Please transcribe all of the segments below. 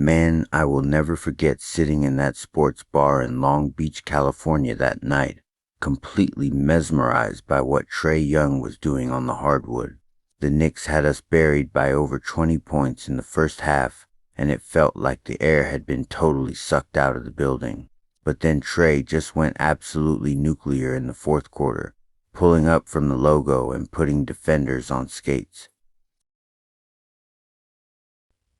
Man, I will never forget sitting in that sports bar in Long Beach, California that night, completely mesmerized by what Trae Young was doing on the hardwood. The Knicks had us buried by over 20 points in the first half, and it felt like the air had been totally sucked out of the building. But then Trae just went absolutely nuclear in the fourth quarter, pulling up from the logo and putting defenders on skates.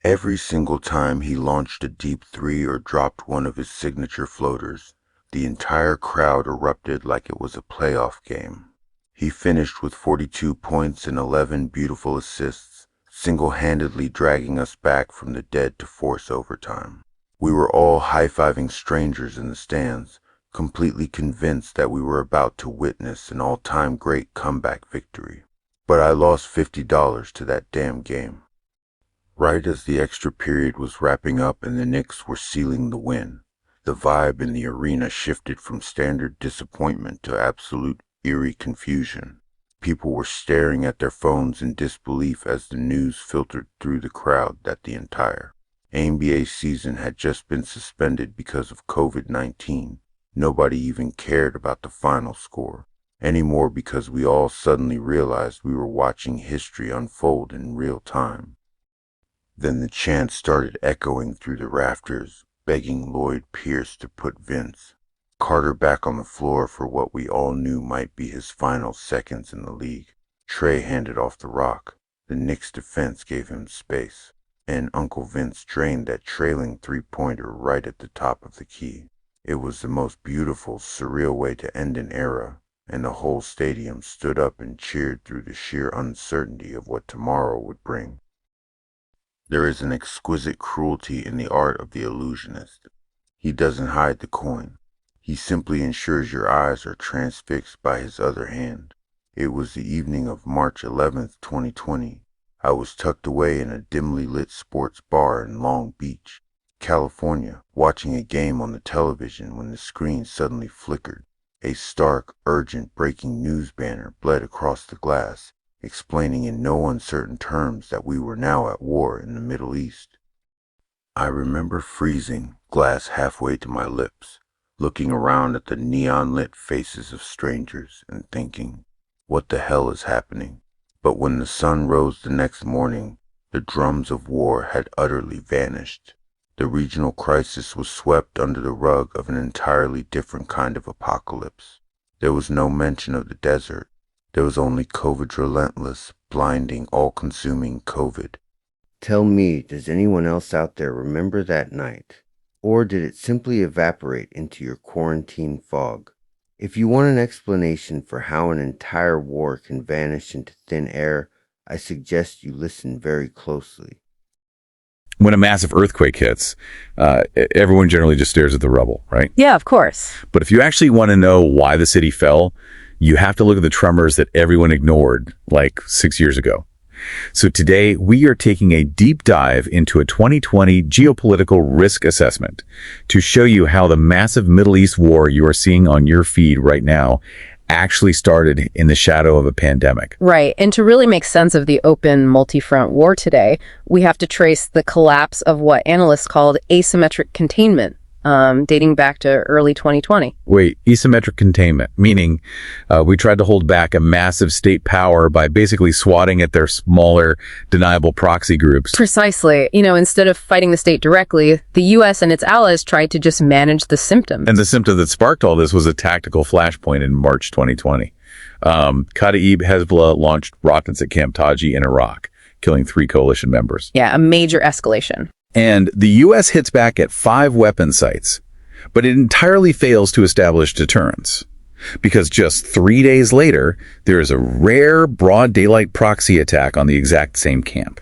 Every single time he launched a deep three or dropped one of his signature floaters, the entire crowd erupted like it was a playoff game. He finished with 42 points and 11 beautiful assists, single-handedly dragging us back from the dead to force overtime. We were all high-fiving strangers in the stands, completely convinced that we were about to witness an all-time great comeback victory. But I lost $50 to that damn game. Right as the extra period was wrapping up and the Knicks were sealing the win, the vibe in the arena shifted from standard disappointment to absolute eerie confusion. People were staring at their phones in disbelief as the news filtered through the crowd that the entire NBA season had just been suspended because of COVID-19. Nobody even cared about the final score anymore because we all suddenly realized we were watching history unfold in real time. Then the chant started echoing through the rafters, begging Lloyd Pierce to put Vince Carter back on the floor for what we all knew might be his final seconds in the league. Trae handed off the rock. The Knicks' defense gave him space, and Uncle Vince drained that trailing three-pointer right at the top of the key. It was the most beautiful, surreal way to end an era, and the whole stadium stood up and cheered through the sheer uncertainty of what tomorrow would bring. There is an exquisite cruelty in the art of the illusionist. He doesn't hide the coin. He simply ensures your eyes are transfixed by his other hand. It was the evening of March 11th, 2020. I was tucked away in a dimly lit sports bar in Long Beach, California, watching a game on the television when the screen suddenly flickered. A stark, urgent breaking news banner bled across the glass, explaining in no uncertain terms that we were now at war in the Middle East. I remember freezing, glass halfway to my lips, looking around at the neon-lit faces of strangers and thinking, what the hell is happening? But when the sun rose the next morning, the drums of war had utterly vanished. The regional crisis was swept under the rug of an entirely different kind of apocalypse. There was no mention of the desert. There was only COVID's relentless, blinding, all-consuming COVID. Tell me, does anyone else out there remember that night? Or did it simply evaporate into your quarantine fog? If you want an explanation for how an entire war can vanish into thin air, I suggest you listen very closely. When a massive earthquake hits, everyone generally just stares at the rubble, right? Yeah, of course. But if you actually want to know why the city fell, you have to look at the tremors that everyone ignored like 6 years ago. So today, we are taking a deep dive into a 2020 geopolitical risk assessment to show you how the massive Middle East war you are seeing on your feed right now actually started in the shadow of a pandemic. Right. And to really make sense of the open multi-front war today, we have to trace the collapse of what analysts called asymmetric containment, dating back to early 2020. Wait, asymmetric containment, meaning we tried to hold back a massive state power by basically swatting at their smaller, deniable proxy groups. Precisely. Instead of fighting the state directly, the U.S. and its allies tried to just manage the symptoms. And the symptom that sparked all this was a tactical flashpoint in March 2020. Kataib Hezbollah launched rockets at Camp Taji in Iraq, killing 3 coalition members. Yeah, a major escalation. And the U.S. hits back at 5 weapon sites, but it entirely fails to establish deterrence. Because just 3 days later, there is a rare broad daylight proxy attack on the exact same camp.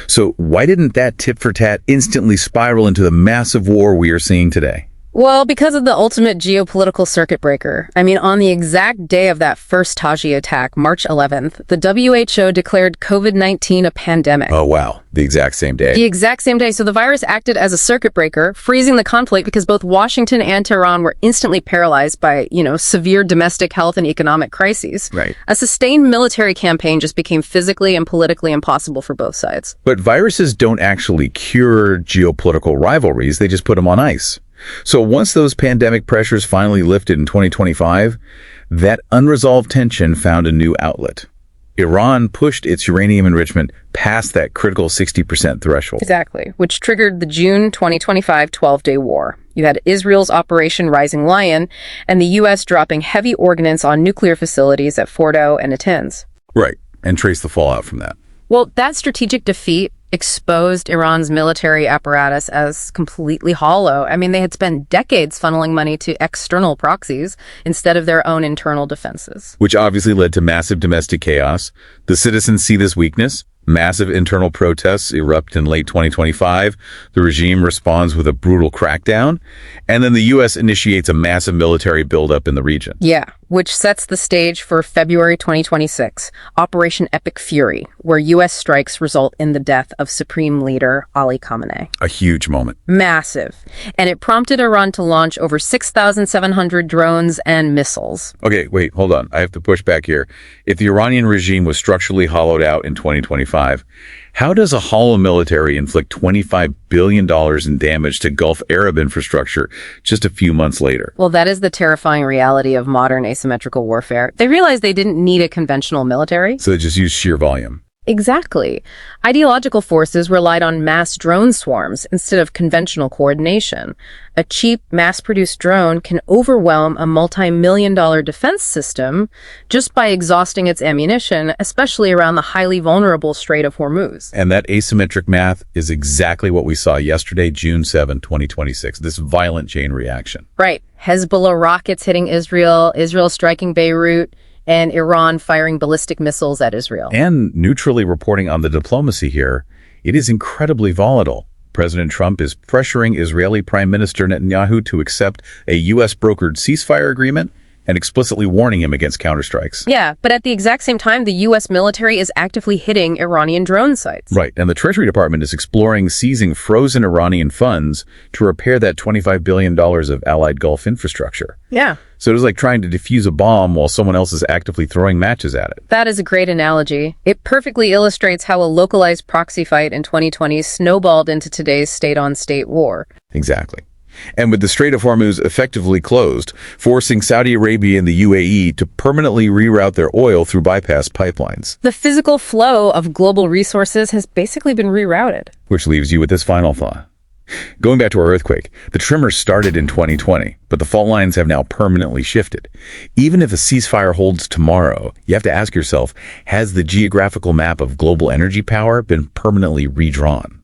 So why didn't that tit for tat instantly spiral into the massive war we are seeing today? Well, because of the ultimate geopolitical circuit breaker. I mean, on the exact day of that first Taji attack, March 11th, the WHO declared COVID-19 a pandemic. Oh, wow. The exact same day. The exact same day. So the virus acted as a circuit breaker, freezing the conflict because both Washington and Tehran were instantly paralyzed by, severe domestic health and economic crises. Right. A sustained military campaign just became physically and politically impossible for both sides. But viruses don't actually cure geopolitical rivalries. They just put them on ice. So once those pandemic pressures finally lifted in 2025, that unresolved tension found a new outlet. Iran pushed its uranium enrichment past that critical 60% threshold. Exactly, which triggered the June 2025 12-day war. You had Israel's Operation Rising Lion and the U.S. dropping heavy ordnance on nuclear facilities at Fordo and Natanz. Right, and trace the fallout from that. Well, that strategic defeat exposed Iran's military apparatus as completely hollow. I mean, they had spent decades funneling money to external proxies instead of their own internal defenses. Which obviously led to massive domestic chaos. The citizens see this weakness. Massive internal protests erupt in late 2025. The regime responds with a brutal crackdown. And then the U.S. initiates a massive military buildup in the region. Yeah, which sets the stage for February 2026, Operation Epic Fury, where U.S. strikes result in the death of Supreme Leader Ali Khamenei. A huge moment. Massive. And it prompted Iran to launch over 6,700 drones and missiles. Okay, wait, hold on. I have to push back here. If the Iranian regime was structurally hollowed out in 2025, how does a hollow military inflict $25 billion in damage to Gulf Arab infrastructure just a few months later? Well, that is the terrifying reality of modern asymmetrical warfare. They realized they didn't need a conventional military. So they just use sheer volume. Exactly. Ideological forces relied on mass drone swarms instead of conventional coordination. A cheap, mass-produced drone can overwhelm a multi-million-dollar defense system just by exhausting its ammunition, especially around the highly vulnerable Strait of Hormuz. And that asymmetric math is exactly what we saw yesterday, June 7, 2026, this violent chain reaction. Right. Hezbollah rockets hitting Israel, Israel striking Beirut, and Iran firing ballistic missiles at Israel. And neutrally reporting on the diplomacy here, it is incredibly volatile. President Trump is pressuring Israeli Prime Minister Netanyahu to accept a U.S.-brokered ceasefire agreement and explicitly warning him against counterstrikes. Yeah, but at the exact same time, the U.S. military is actively hitting Iranian drone sites. Right, and the Treasury Department is exploring seizing frozen Iranian funds to repair that $25 billion of allied Gulf infrastructure. Yeah. So it was like trying to defuse a bomb while someone else is actively throwing matches at it. That is a great analogy. It perfectly illustrates how a localized proxy fight in 2020 snowballed into today's state-on-state war. Exactly. And with the Strait of Hormuz effectively closed, forcing Saudi Arabia and the UAE to permanently reroute their oil through bypass pipelines. The physical flow of global resources has basically been rerouted. Which leaves you with this final thought. Going back to our earthquake, the tremors started in 2020, but the fault lines have now permanently shifted. Even if a ceasefire holds tomorrow, you have to ask yourself, has the geographical map of global energy power been permanently redrawn?